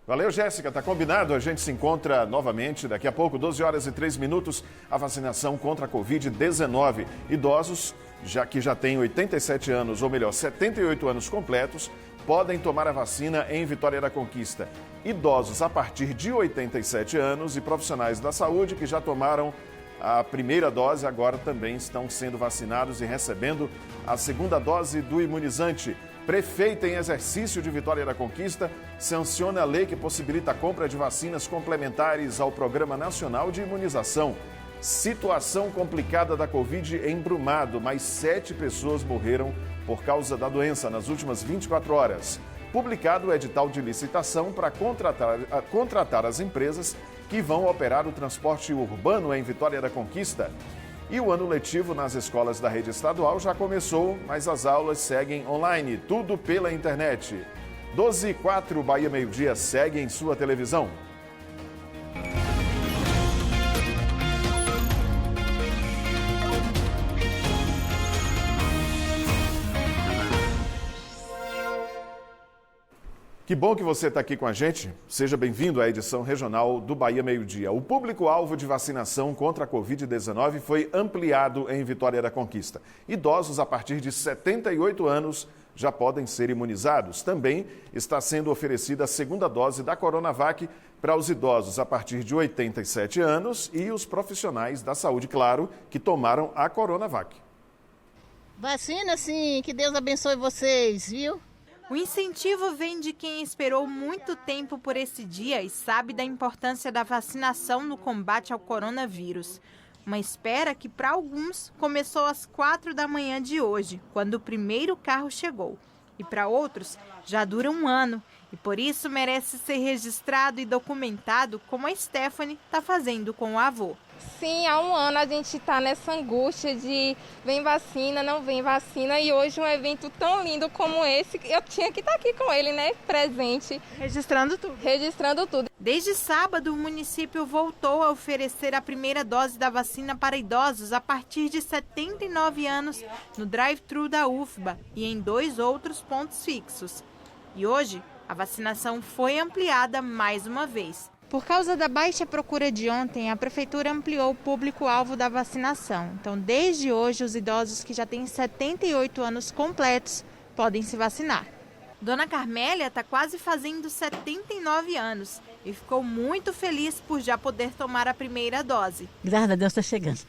Valeu, Jéssica. Tá combinado. A gente se encontra novamente daqui a pouco, 12 horas e 3 minutos, a vacinação contra a Covid-19. Idosos, que já têm 87 anos, ou melhor, 78 anos completos, podem tomar a vacina em Vitória da Conquista. Idosos a partir de 87 anos e profissionais da saúde que já tomaram a primeira dose agora também estão sendo vacinados e recebendo a segunda dose do imunizante. Prefeita em exercício de Vitória da Conquista sanciona a lei que possibilita a compra de vacinas complementares ao Programa Nacional de Imunização. Situação complicada da Covid em Brumado, mais 7 pessoas morreram por causa da doença nas últimas 24 horas. Publicado o edital de licitação para contratar as empresas que vão operar o transporte urbano em Vitória da Conquista. E o ano letivo nas escolas da rede estadual já começou, mas as aulas seguem online, tudo pela internet. 12h04, Bahia Meio-Dia segue em sua televisão. Que bom que você está aqui com a gente. Seja bem-vindo à edição regional do Bahia Meio-Dia. O público-alvo de vacinação contra a Covid-19 foi ampliado em Vitória da Conquista. Idosos a partir de 78 anos já podem ser imunizados. Também está sendo oferecida a segunda dose da Coronavac para os idosos a partir de 87 anos e os profissionais da saúde, claro, que tomaram a Coronavac. Vacina, sim. Que Deus abençoe vocês, viu? O incentivo vem de quem esperou muito tempo por esse dia e sabe da importância da vacinação no combate ao coronavírus. Uma espera que, para alguns, começou às 4 da manhã de hoje, quando o primeiro carro chegou. E para outros, já dura um ano e, por isso, merece ser registrado e documentado, como a Stephanie está fazendo com o avô. Sim, há um ano a gente está nessa angústia de vem vacina, não vem vacina, e hoje um evento tão lindo como esse, eu tinha que estar aqui com ele, né, presente. Registrando tudo. Registrando tudo. Desde sábado, o município voltou a oferecer a primeira dose da vacina para idosos a partir de 79 anos no drive-thru da UFBA e em 2 outros pontos fixos. E hoje, a vacinação foi ampliada mais uma vez. Por causa da baixa procura de ontem, a Prefeitura ampliou o público-alvo da vacinação. Então, desde hoje, os idosos que já têm 78 anos completos podem se vacinar. Dona Carmélia está quase fazendo 79 anos e ficou muito feliz por já poder tomar a primeira dose. Graças a Deus está chegando.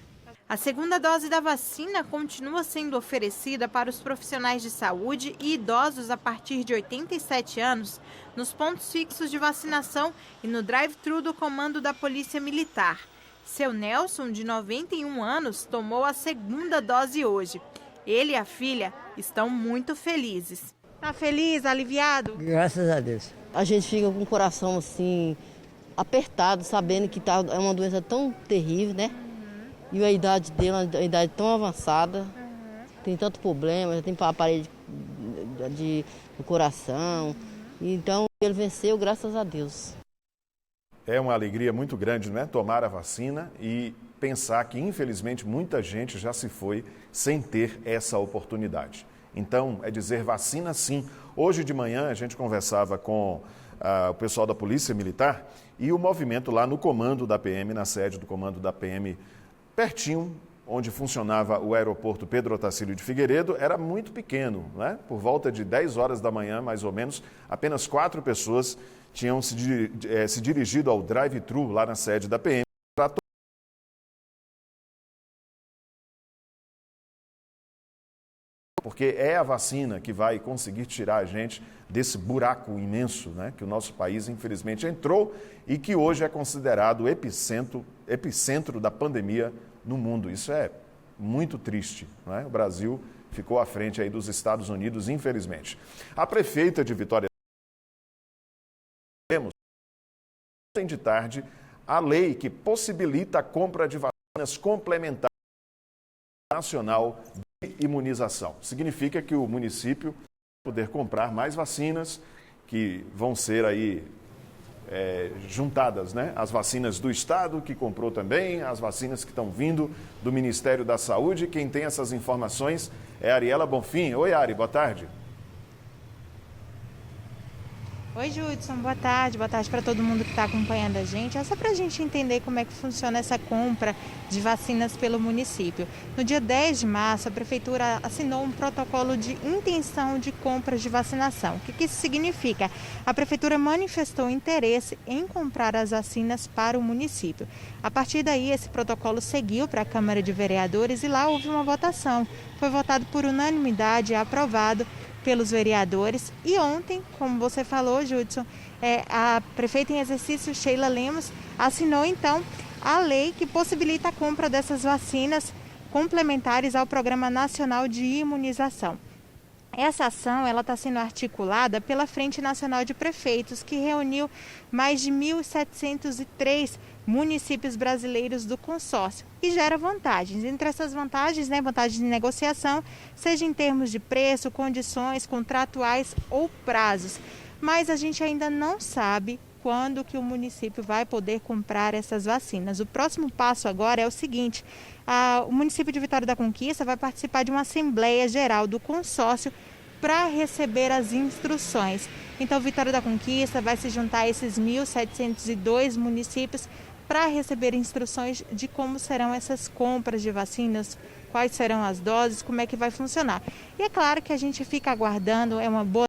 A segunda dose da vacina continua sendo oferecida para os profissionais de saúde e idosos a partir de 87 anos nos pontos fixos de vacinação e no drive-thru do comando da Polícia Militar. Seu Nelson, de 91 anos, tomou a segunda dose hoje. Ele e a filha estão muito felizes. Tá feliz, aliviado? Graças a Deus. A gente fica com o coração assim apertado, sabendo que é uma doença tão terrível, né? E a idade dele é uma idade tão avançada, tem tanto problema, já tem aparelho do coração. Então, ele venceu, graças a Deus. É uma alegria muito grande, não é? Tomar a vacina e pensar que, infelizmente, muita gente já se foi sem ter essa oportunidade. Então, é dizer vacina sim. Hoje de manhã, a gente conversava com o pessoal da Polícia Militar e o movimento lá no comando da PM, na sede do comando da PM, pertinho, onde funcionava o aeroporto Pedro Otacílio de Figueiredo, era muito pequeno, né? Por volta de 10 horas da manhã, mais ou menos, apenas 4 pessoas tinham se dirigido ao drive-thru lá na sede da PM para porque é a vacina que vai conseguir tirar a gente desse buraco imenso, né, que o nosso país, infelizmente, entrou e que hoje é considerado o epicentro da pandemia no mundo. Isso é muito triste, né? O Brasil ficou à frente aí dos Estados Unidos, infelizmente. A prefeita de Vitória ontem de tarde a lei que possibilita a compra de vacinas complementares nacional de imunização. Significa que o município vai poder comprar mais vacinas que vão ser aí juntadas, né? As vacinas do Estado, que comprou também, as vacinas que estão vindo do Ministério da Saúde. Quem tem essas informações é a Ariela Bonfim. Oi, Ari, boa tarde. Oi, Judson, boa tarde para todo mundo que está acompanhando a gente. É só para a gente entender como é que funciona essa compra de vacinas pelo município. No dia 10 de março, a Prefeitura assinou um protocolo de intenção de compras de vacinação. O que isso significa? A Prefeitura manifestou interesse em comprar as vacinas para o município. A partir daí, esse protocolo seguiu para a Câmara de Vereadores e lá houve uma votação. Foi votado por unanimidade e aprovado pelos vereadores. E ontem, como você falou, Judson, a prefeita em exercício, Sheila Lemos, assinou então a lei que possibilita a compra dessas vacinas complementares ao Programa Nacional de Imunização. Essa ação está sendo articulada pela Frente Nacional de Prefeitos, que reuniu mais de 1.703 municípios brasileiros do consórcio e gera vantagens. Entre essas vantagens, vantagens de negociação, seja em termos de preço, condições contratuais ou prazos. Mas a gente ainda não sabe quando que o município vai poder comprar essas vacinas. O próximo passo agora é o seguinte: o município de Vitória da Conquista vai participar de uma Assembleia Geral do consórcio para receber as instruções. Então, Vitória da Conquista vai se juntar a esses 1.702 municípios para receber instruções de como serão essas compras de vacinas, quais serão as doses, como é que vai funcionar. E é claro que a gente fica aguardando, é uma boa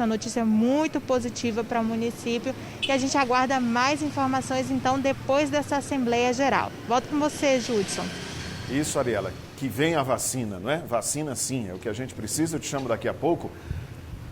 notícia muito positiva para o município e a gente aguarda mais informações então depois dessa Assembleia Geral. Volto com você, Judson. Isso, Ariela, que vem a vacina, não é? Vacina sim, é o que a gente precisa, eu te chamo daqui a pouco.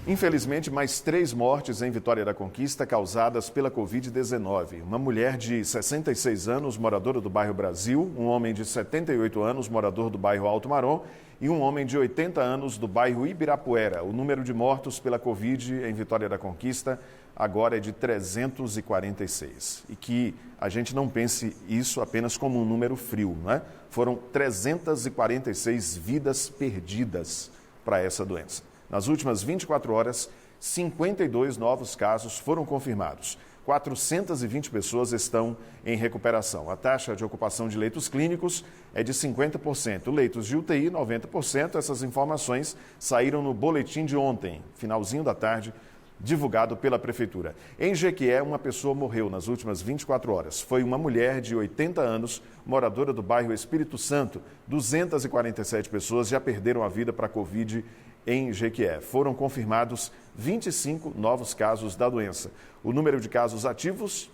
Infelizmente, mais 3 mortes em Vitória da Conquista causadas pela Covid-19. Uma mulher de 66 anos, moradora do bairro Brasil, um homem de 78 anos, morador do bairro Alto Marom, e um homem de 80 anos do bairro Ibirapuera. O número de mortos pela Covid em Vitória da Conquista agora é de 346. E que a gente não pense isso apenas como um número frio, não é? Foram 346 vidas perdidas para essa doença. Nas últimas 24 horas, 52 novos casos foram confirmados. 420 pessoas estão em recuperação. A taxa de ocupação de leitos clínicos é de 50%. Leitos de UTI, 90%. Essas informações saíram no boletim de ontem, finalzinho da tarde, divulgado pela Prefeitura. Em Jequié, uma pessoa morreu nas últimas 24 horas. Foi uma mulher de 80 anos, moradora do bairro Espírito Santo. 247 pessoas já perderam a vida para a Covid em Jequié. Foram confirmados 25 novos casos da doença. O número de casos ativos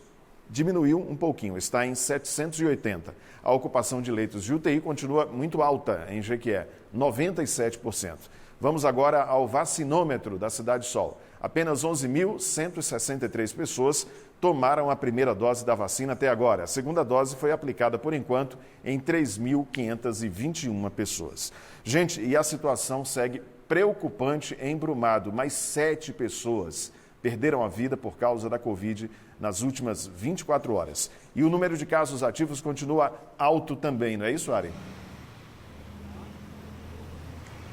diminuiu um pouquinho, está em 780. A ocupação de leitos de UTI continua muito alta em Jequié, 97%. Vamos agora ao vacinômetro da Cidade Sol. Apenas 11.163 pessoas tomaram a primeira dose da vacina até agora. A segunda dose foi aplicada, por enquanto, em 3.521 pessoas. Gente, e a situação segue preocupante em Brumado. Mais 7 pessoas perderam a vida por causa da Covid nas últimas 24 horas. E o número de casos ativos continua alto também, não é isso, Ari?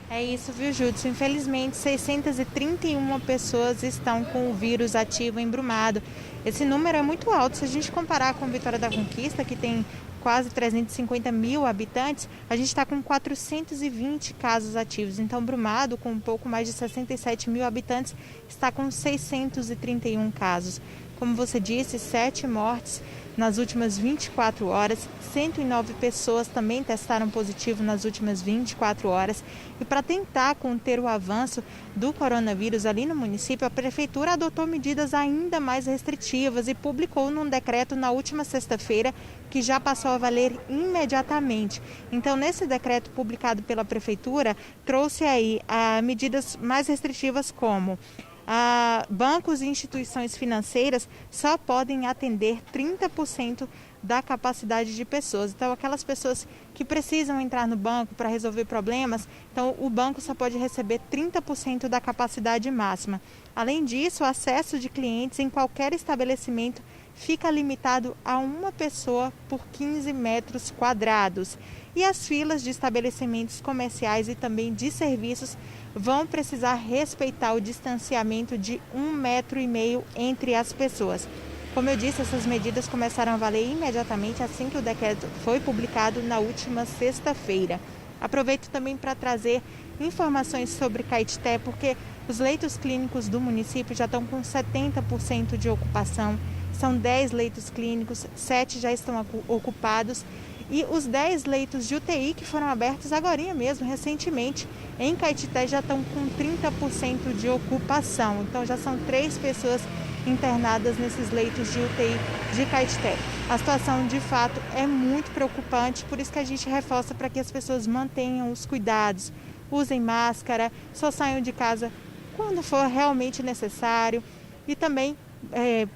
É isso, viu, Judson? Infelizmente, 631 pessoas estão com o vírus ativo em Brumado. Esse número é muito alto. Se a gente comparar com Vitória da Conquista, que tem quase 350 mil habitantes, a gente está com 420 casos ativos. Então, Brumado, com um pouco mais de 67 mil habitantes, está com 631 casos. Como você disse, 7 mortes nas últimas 24 horas, 109 pessoas também testaram positivo nas últimas 24 horas. E para tentar conter o avanço do coronavírus ali no município, a Prefeitura adotou medidas ainda mais restritivas e publicou num decreto na última sexta-feira que já passou a valer imediatamente. Então, nesse decreto publicado pela Prefeitura, trouxe aí medidas mais restritivas como bancos e instituições financeiras só podem atender 30% da capacidade de pessoas. Então, aquelas pessoas que precisam entrar no banco para resolver problemas, então o banco só pode receber 30% da capacidade máxima. Além disso, o acesso de clientes em qualquer estabelecimento fica limitado a uma pessoa por 15 metros quadrados. E as filas de estabelecimentos comerciais e também de serviços vão precisar respeitar o distanciamento de 1,5 metro entre as pessoas. Como eu disse, essas medidas começaram a valer imediatamente assim que o decreto foi publicado na última sexta-feira. Aproveito também para trazer informações sobre Caetité, porque Os leitos clínicos do município já estão com 70% de ocupação. São 10 leitos clínicos, 7 já estão ocupados. E os 10 leitos de UTI que foram abertos agora mesmo, recentemente, em Caetité, já estão com 30% de ocupação. Então já são 3 pessoas internadas nesses leitos de UTI de Caetité. A situação, de fato, é muito preocupante, por isso que a gente reforça para que as pessoas mantenham os cuidados, usem máscara, só saiam de casa quando for realmente necessário e também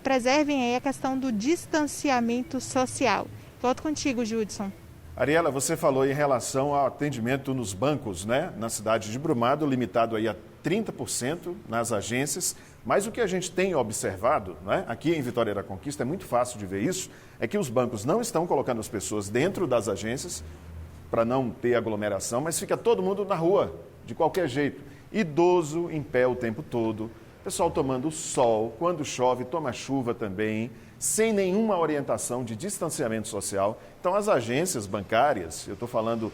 preservem aí a questão do distanciamento social. Volto contigo, Judson. Ariela, você falou em relação ao atendimento nos bancos, né? Na cidade de Brumado, limitado aí a 30% nas agências. Mas o que a gente tem observado, né, aqui em Vitória da Conquista, é muito fácil de ver isso, é que os bancos não estão colocando as pessoas dentro das agências para não ter aglomeração, mas fica todo mundo na rua, de qualquer jeito. Idoso em pé o tempo todo, pessoal tomando sol, quando chove, toma chuva também, sem nenhuma orientação de distanciamento social. Então, as agências bancárias, eu estou falando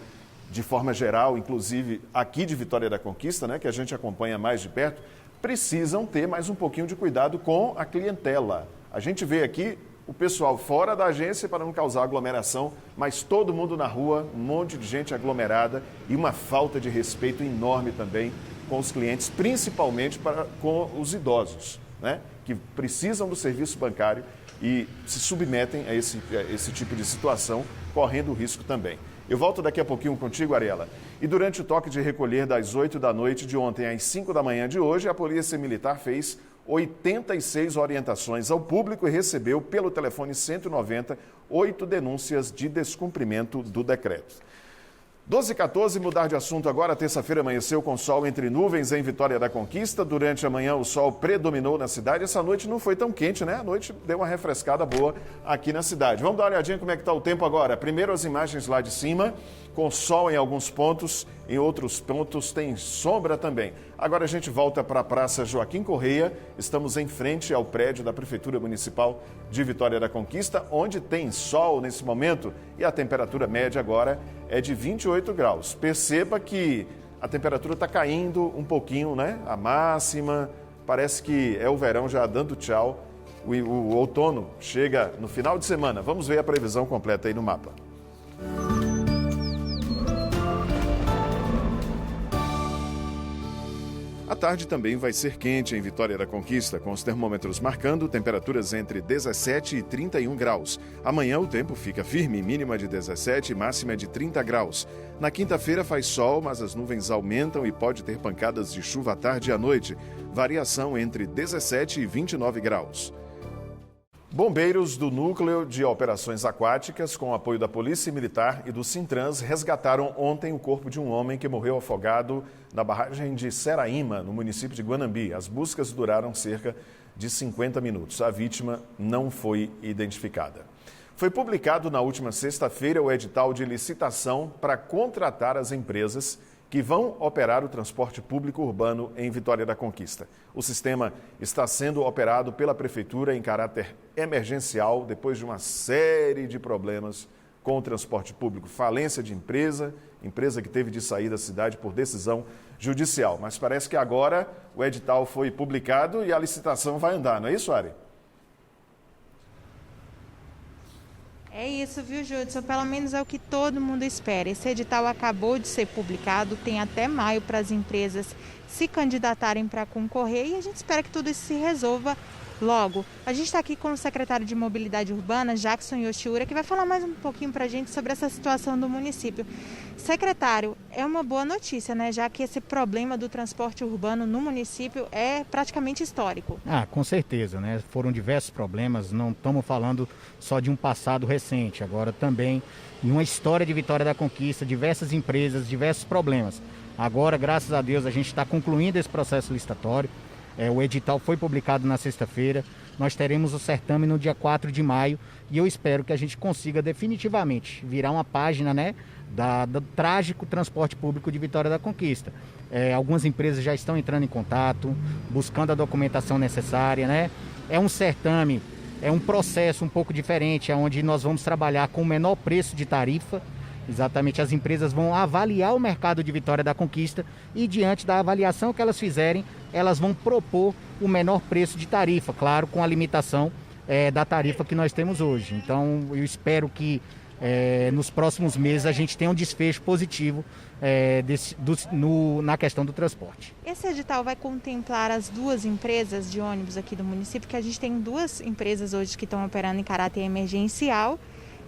de forma geral, inclusive aqui de Vitória da Conquista, né, que a gente acompanha mais de perto, precisam ter mais um pouquinho de cuidado com a clientela. A gente vê aqui o pessoal fora da agência para não causar aglomeração, mas todo mundo na rua, um monte de gente aglomerada e uma falta de respeito enorme também com os clientes, principalmente com os idosos, né, que precisam do serviço bancário e se submetem a esse tipo de situação, correndo risco também. Eu volto daqui a pouquinho contigo, Ariela. E durante o toque de recolher das 8 da noite de ontem às 5 da manhã de hoje, a Polícia Militar fez 86 orientações ao público e recebeu, pelo telefone 190, 8 denúncias de descumprimento do decreto. 12h14, mudar de assunto agora. Terça-feira amanheceu com sol entre nuvens em Vitória da Conquista. Durante a manhã o sol predominou na cidade. Essa noite não foi tão quente, né? A noite deu uma refrescada boa aqui na cidade. Vamos dar uma olhadinha como é que está o tempo agora. Primeiro as imagens lá de cima, com sol em alguns pontos, em outros pontos tem sombra também. Agora a gente volta para a Praça Joaquim Correia. Estamos em frente ao prédio da Prefeitura Municipal de Vitória da Conquista, onde tem sol nesse momento e a temperatura média agora é de 28 graus. Perceba que a temperatura está caindo um pouquinho, né? A máxima, parece que é o verão já dando tchau. O outono chega no final de semana. Vamos ver a previsão completa aí no mapa. A tarde também vai ser quente em Vitória da Conquista, com os termômetros marcando temperaturas entre 17 e 31 graus. Amanhã o tempo fica firme, mínima de 17 e máxima de 30 graus. Na quinta-feira faz sol, mas as nuvens aumentam e pode ter pancadas de chuva à tarde e à noite. Variação entre 17 e 29 graus. Bombeiros do Núcleo de Operações Aquáticas, com o apoio da Polícia Militar e do Sintrans, resgataram ontem o corpo de um homem que morreu afogado na barragem de Seraíma, no município de Guanambi. As buscas duraram cerca de 50 minutos. A vítima não foi identificada. Foi publicado na última sexta-feira o edital de licitação para contratar as empresas que vão operar o transporte público urbano em Vitória da Conquista. O sistema está sendo operado pela Prefeitura em caráter emergencial depois de uma série de problemas com o transporte público. Falência de empresa que teve de sair da cidade por decisão judicial. Mas parece que agora o edital foi publicado e a licitação vai andar, não é isso, Ari? É isso, viu, Judson? Pelo menos é o que todo mundo espera. Esse edital acabou de ser publicado, tem até maio para as empresas se candidatarem para concorrer e a gente espera que tudo isso se resolva logo. A gente está aqui com o secretário de Mobilidade Urbana, Jackson Yoshiura, que vai falar mais um pouquinho para a gente sobre essa situação do município. Secretário, é uma boa notícia, né? Já que esse problema do transporte urbano no município é praticamente histórico. Com certeza, né? Foram diversos problemas, não estamos falando só de um passado recente, agora também em uma história de Vitória da Conquista, diversas empresas, diversos problemas. Agora, graças a Deus, a gente está concluindo esse processo licitatório. O edital foi publicado na sexta-feira, nós teremos o certame no dia 4 de maio e eu espero que a gente consiga definitivamente virar uma página, né, do trágico transporte público de Vitória da Conquista. Algumas empresas já estão entrando em contato, buscando a documentação necessária, né? É um certame, é um processo um pouco diferente, onde nós vamos trabalhar com o menor preço de tarifa. Exatamente, as empresas vão avaliar o mercado de Vitória da Conquista e diante da avaliação que elas fizerem, elas vão propor o menor preço de tarifa, claro, com a limitação da tarifa que nós temos hoje. Então, eu espero que nos próximos meses a gente tenha um desfecho positivo na questão do transporte. Esse edital vai contemplar as duas empresas de ônibus aqui do município, que a gente tem duas empresas hoje que estão operando em caráter emergencial.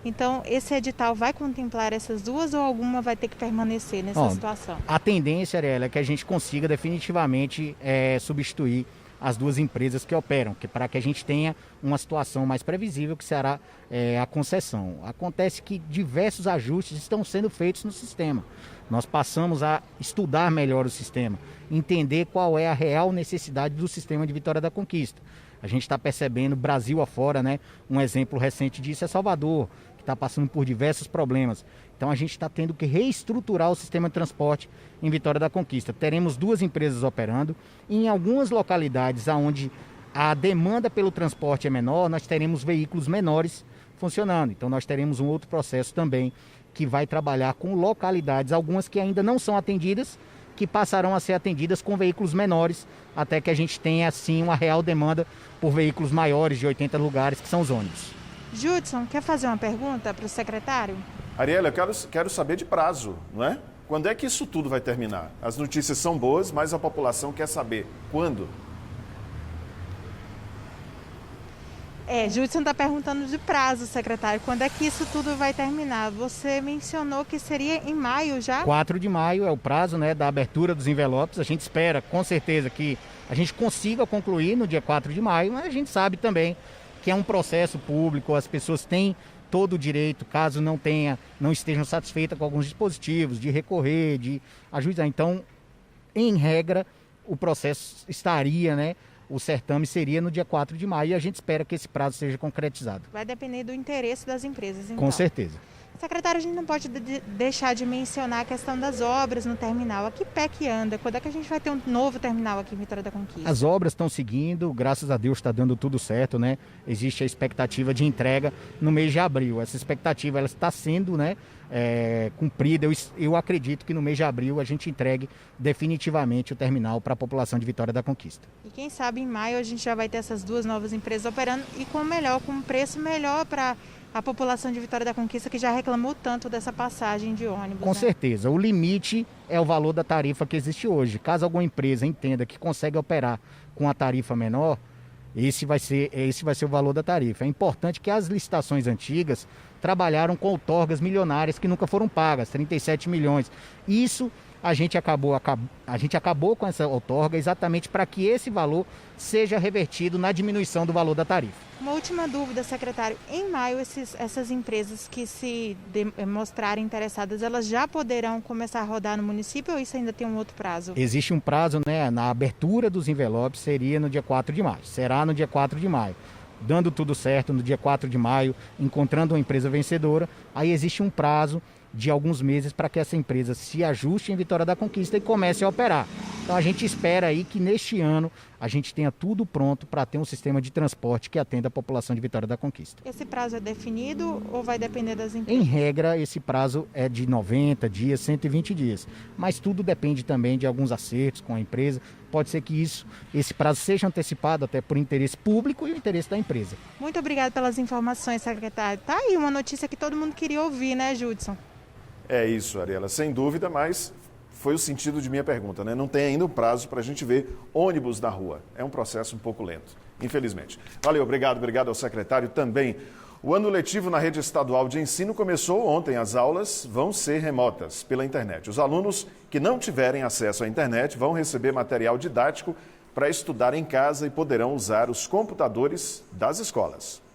Então, esse edital vai contemplar essas duas ou alguma vai ter que permanecer nessa situação? A tendência, Ariela, é que a gente consiga definitivamente substituir as duas empresas que operam, para que a gente tenha uma situação mais previsível, que será a concessão. Acontece que diversos ajustes estão sendo feitos no sistema. Nós passamos a estudar melhor o sistema, entender qual é a real necessidade do sistema de Vitória da Conquista. A gente está percebendo, Brasil afora, né? Um exemplo recente disso é Salvador, que está passando por diversos problemas. Então a gente está tendo que reestruturar o sistema de transporte em Vitória da Conquista. Teremos duas empresas operando e em algumas localidades onde a demanda pelo transporte é menor, nós teremos veículos menores funcionando. Então nós teremos um outro processo também que vai trabalhar com localidades, algumas que ainda não são atendidas, que passarão a ser atendidas com veículos menores, até que a gente tenha, assim, uma real demanda por veículos maiores de 80 lugares, que são os ônibus. Judson, quer fazer uma pergunta para o secretário? Ariela, eu quero saber de prazo, não é? Quando é que isso tudo vai terminar? As notícias são boas, mas a população quer saber quando. Judson está perguntando de prazo, secretário. Quando é que isso tudo vai terminar? Você mencionou que seria em maio já? 4 de maio é o prazo, né, da abertura dos envelopes. A gente espera, com certeza, que a gente consiga concluir no dia 4 de maio, mas a gente sabe também que é um processo público, as pessoas têm todo o direito, caso não estejam satisfeitas com alguns dispositivos, de recorrer, de ajuizar. Então, em regra, o processo estaria, né? O certame seria no dia 4 de maio e a gente espera que esse prazo seja concretizado. Vai depender do interesse das empresas, então. Com certeza. Secretário, a gente não pode deixar de mencionar a questão das obras no terminal. A que pé que anda? Quando é que a gente vai ter um novo terminal aqui em Vitória da Conquista? As obras estão seguindo, graças a Deus está dando tudo certo, né? Existe a expectativa de entrega no mês de abril. Essa expectativa ela está sendo, né, cumprida. Eu acredito que no mês de abril a gente entregue definitivamente o terminal para a população de Vitória da Conquista. E quem sabe em maio a gente já vai ter essas duas novas empresas operando e com um preço melhor para a população de Vitória da Conquista, que já reclamou tanto dessa passagem de ônibus. Com certeza. O limite é o valor da tarifa que existe hoje. Caso alguma empresa entenda que consegue operar com a tarifa menor, esse vai ser o valor da tarifa. É importante que as licitações antigas trabalharam com outorgas milionárias que nunca foram pagas, 37 milhões. Isso a gente acabou com essa outorga exatamente para que esse valor seja revertido na diminuição do valor da tarifa. Uma última dúvida, secretário. Em maio, essas empresas que se mostrarem interessadas, elas já poderão começar a rodar no município ou isso ainda tem um outro prazo? Existe um prazo, né? Na abertura dos envelopes seria no dia 4 de maio. Será no dia 4 de maio. Dando tudo certo, no dia 4 de maio, encontrando uma empresa vencedora, aí existe um prazo de alguns meses para que essa empresa se ajuste em Vitória da Conquista e comece a operar. Então a gente espera aí que neste ano a gente tenha tudo pronto para ter um sistema de transporte que atenda a população de Vitória da Conquista. Esse prazo é definido ou vai depender das empresas? Em regra, esse prazo é de 90 dias, 120 dias. Mas tudo depende também de alguns acertos com a empresa. Pode ser que esse prazo seja antecipado até por interesse público e o interesse da empresa. Muito obrigada pelas informações, secretário. Tá aí uma notícia que todo mundo queria ouvir, né, Judson? É isso, Ariela, sem dúvida, mas foi o sentido de minha pergunta, né? Não tem ainda um prazo para a gente ver ônibus na rua. É um processo um pouco lento, infelizmente. Valeu, obrigado ao secretário também. O ano letivo na rede estadual de ensino começou ontem. As aulas vão ser remotas pela internet. Os alunos que não tiverem acesso à internet vão receber material didático para estudar em casa e poderão usar os computadores das escolas.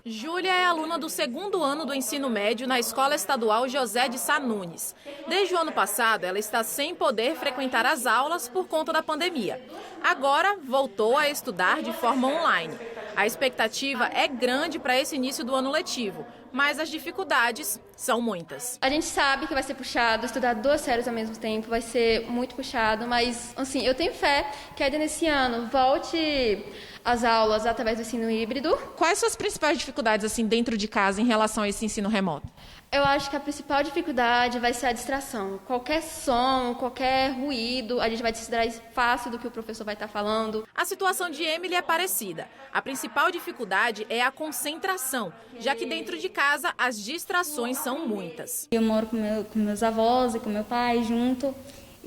Júlia é aluna do 2º ano do ensino médio na Escola Estadual José de Sá Nunes. Desde o ano passado, ela está sem poder frequentar as aulas por conta da pandemia. Agora, voltou a estudar de forma online. A expectativa é grande para esse início do ano letivo, mas as dificuldades são muitas. A gente sabe que vai ser puxado, estudar 2 séries ao mesmo tempo vai ser muito puxado, mas assim, eu tenho fé que ainda nesse ano volte as aulas através do ensino híbrido. Quais são as principais dificuldades assim dentro de casa em relação a esse ensino remoto? Eu acho que a principal dificuldade vai ser a distração. Qualquer som, qualquer ruído, a gente vai distrair fácil do que o professor vai estar falando. A situação de Emily é parecida. A principal dificuldade é a concentração, já que dentro de casa as distrações são muitas. Eu moro com meus avós e com meu pai junto.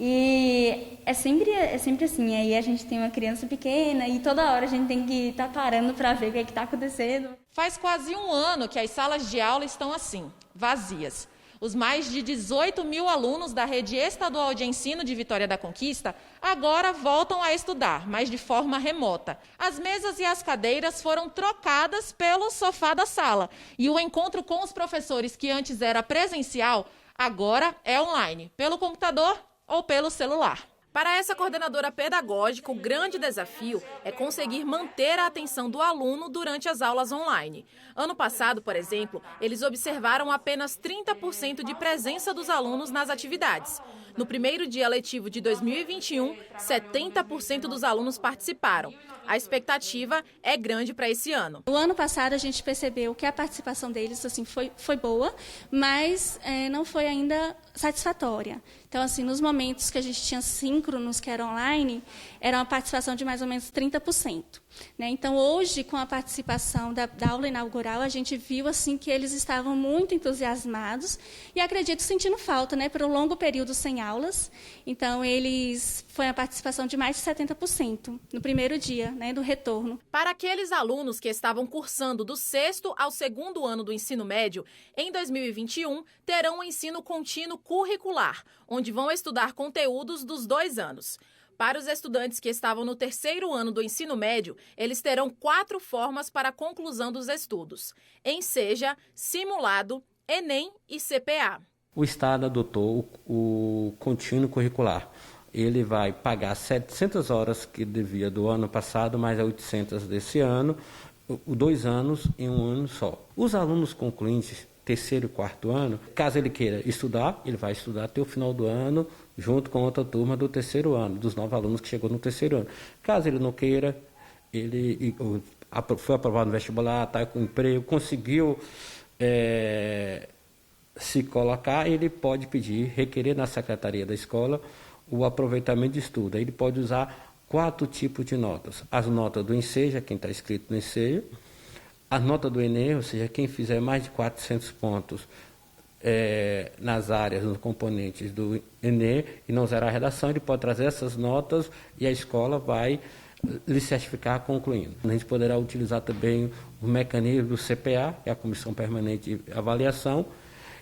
E é sempre assim, aí a gente tem uma criança pequena e toda hora a gente tem que estar parando para ver o que é que está acontecendo. Faz quase um ano que as salas de aula estão assim, vazias. Os mais de 18 mil alunos da Rede Estadual de Ensino de Vitória da Conquista agora voltam a estudar, mas de forma remota. As mesas e as cadeiras foram trocadas pelo sofá da sala e o encontro com os professores, que antes era presencial, agora é online, pelo computador ou pelo celular. Para essa coordenadora pedagógica, o grande desafio é conseguir manter a atenção do aluno durante as aulas online. Ano passado, por exemplo, eles observaram apenas 30% de presença dos alunos nas atividades. No primeiro dia letivo de 2021, 70% dos alunos participaram. A expectativa é grande para esse ano. O ano passado a gente percebeu que a participação deles assim, foi boa, mas não foi ainda satisfatória. Então, assim, nos momentos que a gente tinha síncronos, que era online, era uma participação de mais ou menos 30%. Né? Então, hoje, com a participação da aula inaugural, a gente viu assim, que eles estavam muito entusiasmados e, acredito, sentindo falta, né, por um longo período sem aulas. Então, foi a participação de mais de 70% no primeiro dia, né, do retorno. Para aqueles alunos que estavam cursando do 6º ao 2º ano do ensino médio, em 2021, terão um ensino contínuo curricular, onde vão estudar conteúdos dos 2 anos. Para os estudantes que estavam no 3º ano do ensino médio, eles terão 4 formas para a conclusão dos estudos: Enseja, Simulado, Enem e CPA. O Estado adotou o contínuo curricular. Ele vai pagar 700 horas que devia do ano passado, mais 800 desse ano, 2 anos em um ano só. Os alunos concluintes, 3º e 4º ano, caso ele queira estudar, ele vai estudar até o final do ano, junto com outra turma do 3º ano, dos 9 alunos que chegou no 3º ano. Caso ele não queira, ele foi aprovado no vestibular, está com emprego, conseguiu se colocar, ele pode requerer na secretaria da escola o aproveitamento de estudo. Ele pode usar 4 tipos de notas. As notas do Enseja, quem está inscrito no Enseja, a nota do Enem, ou seja, quem fizer mais de 400 pontos nas áreas, nos componentes do Enem e não zerar a redação, ele pode trazer essas notas e a escola vai lhe certificar concluindo. A gente poderá utilizar também o mecanismo do CPA, que é a Comissão Permanente de Avaliação,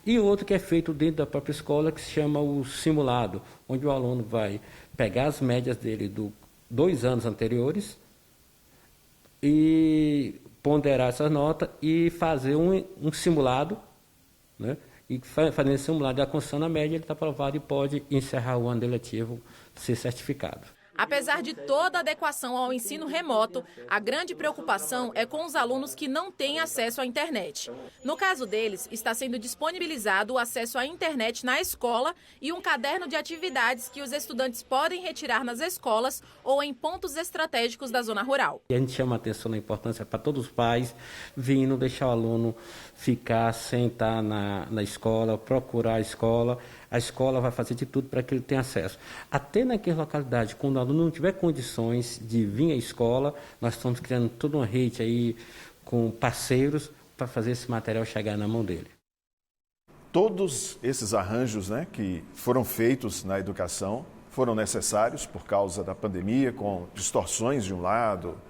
e outro que é feito dentro da própria escola, que se chama o simulado, onde o aluno vai pegar as médias dele dos 2 anos anteriores e ponderar essa nota e fazer um simulado, né? E fazendo esse simulado e alcançando a média, ele está aprovado e pode encerrar o ano letivo, ser certificado. Apesar de toda a adequação ao ensino remoto, a grande preocupação é com os alunos que não têm acesso à internet. No caso deles, está sendo disponibilizado o acesso à internet na escola e um caderno de atividades que os estudantes podem retirar nas escolas ou em pontos estratégicos da zona rural. E a gente chama a atenção na importância para todos os pais vir, não deixar o aluno ficar sem estar na escola, procurar a escola. A escola vai fazer de tudo para que ele tenha acesso. Até naquela localidade, quando o aluno não tiver condições de vir à escola, nós estamos criando toda uma rede aí com parceiros para fazer esse material chegar na mão dele. Todos esses arranjos, né, que foram feitos na educação foram necessários por causa da pandemia, com distorções de um lado,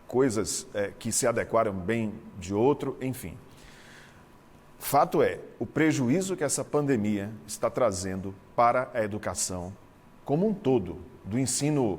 coisas que se adequaram bem de outro, enfim. Fato é, o prejuízo que essa pandemia está trazendo para a educação como um todo, do ensino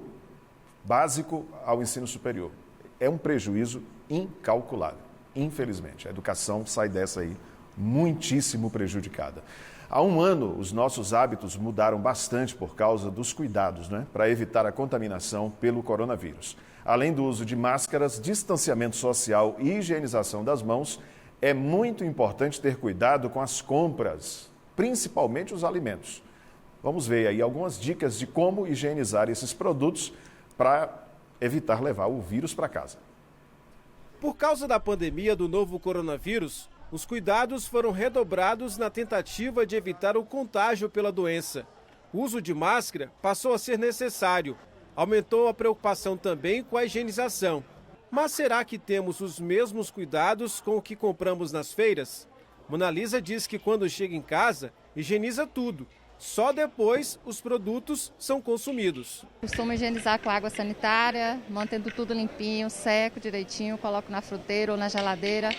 básico ao ensino superior, é um prejuízo incalculável. Infelizmente, a educação sai dessa aí muitíssimo prejudicada. Há um ano, os nossos hábitos mudaram bastante por causa dos cuidados, né, para evitar a contaminação pelo coronavírus. Além do uso de máscaras, distanciamento social e higienização das mãos, é muito importante ter cuidado com as compras, principalmente os alimentos. Vamos ver aí algumas dicas de como higienizar esses produtos para evitar levar o vírus para casa. Por causa da pandemia do novo coronavírus, os cuidados foram redobrados na tentativa de evitar o contágio pela doença. O uso de máscara passou a ser necessário. Aumentou a preocupação também com a higienização. Mas será que temos os mesmos cuidados com o que compramos nas feiras? Mona Lisa diz que quando chega em casa, higieniza tudo. Só depois os produtos são consumidos. Costumo higienizar com água sanitária, mantendo tudo limpinho, seco direitinho, coloco na fruteira ou na geladeira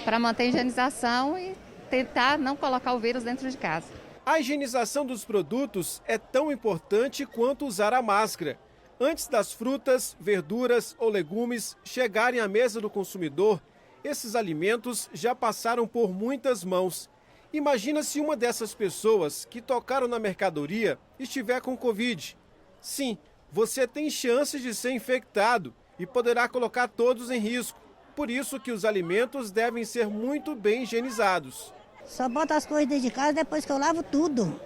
para manter a higienização e tentar não colocar o vírus dentro de casa. A higienização dos produtos é tão importante quanto usar a máscara. Antes das frutas, verduras ou legumes chegarem à mesa do consumidor, esses alimentos já passaram por muitas mãos. Imagina se uma dessas pessoas que tocaram na mercadoria estiver com Covid. Sim, você tem chances de ser infectado e poderá colocar todos em risco. Por isso que os alimentos devem ser muito bem higienizados. Só boto as coisas dentro de casa depois que eu lavo tudo.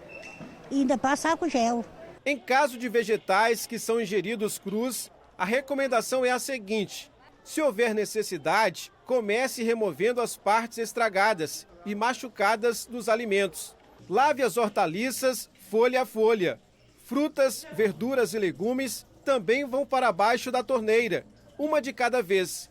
E ainda passo álcool gel. Em caso de vegetais que são ingeridos crus, a recomendação é a seguinte: se houver necessidade, comece removendo as partes estragadas e machucadas dos alimentos. Lave as hortaliças folha a folha. Frutas, verduras e legumes também vão para baixo da torneira, uma de cada vez.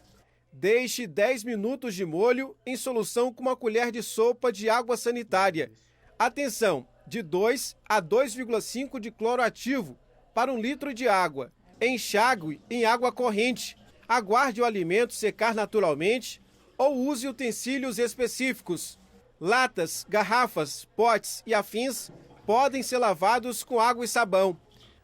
Deixe 10 minutos de molho em solução com uma colher de sopa de água sanitária. Atenção! De 2 a 2,5 de cloro ativo para 1 litro de água. Enxague em água corrente. Aguarde o alimento secar naturalmente ou use utensílios específicos. Latas, garrafas, potes e afins podem ser lavados com água e sabão.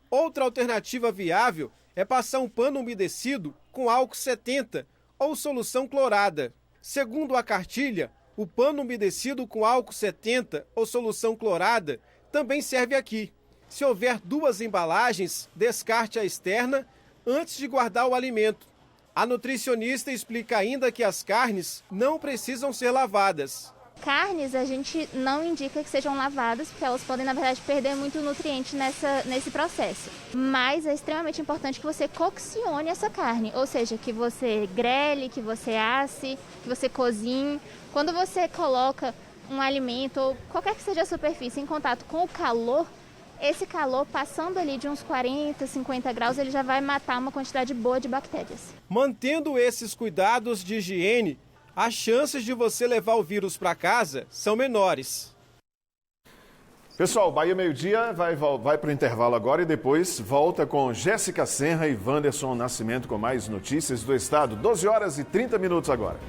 Outra alternativa viável é passar um pano umedecido com álcool 70 ou solução clorada. Segundo a cartilha, o pano umedecido com álcool 70 ou solução clorada também serve aqui. Se houver 2 embalagens, descarte a externa antes de guardar o alimento. A nutricionista explica ainda que as carnes não precisam ser lavadas. Carnes a gente não indica que sejam lavadas, porque elas podem, na verdade, perder muito nutriente nesse processo. Mas é extremamente importante que você coccione essa carne, ou seja, que você grelhe, que você asse, que você cozinhe. Quando você coloca um alimento, ou qualquer que seja a superfície, em contato com o calor, esse calor, passando ali de uns 40, 50 graus, ele já vai matar uma quantidade boa de bactérias. Mantendo esses cuidados de higiene, as chances de você levar o vírus para casa são menores. Pessoal, Bahia Meio-Dia vai para o intervalo agora e depois volta com Jéssica Senra e Wanderson Nascimento com mais notícias do estado. 12 horas e 30 minutos agora.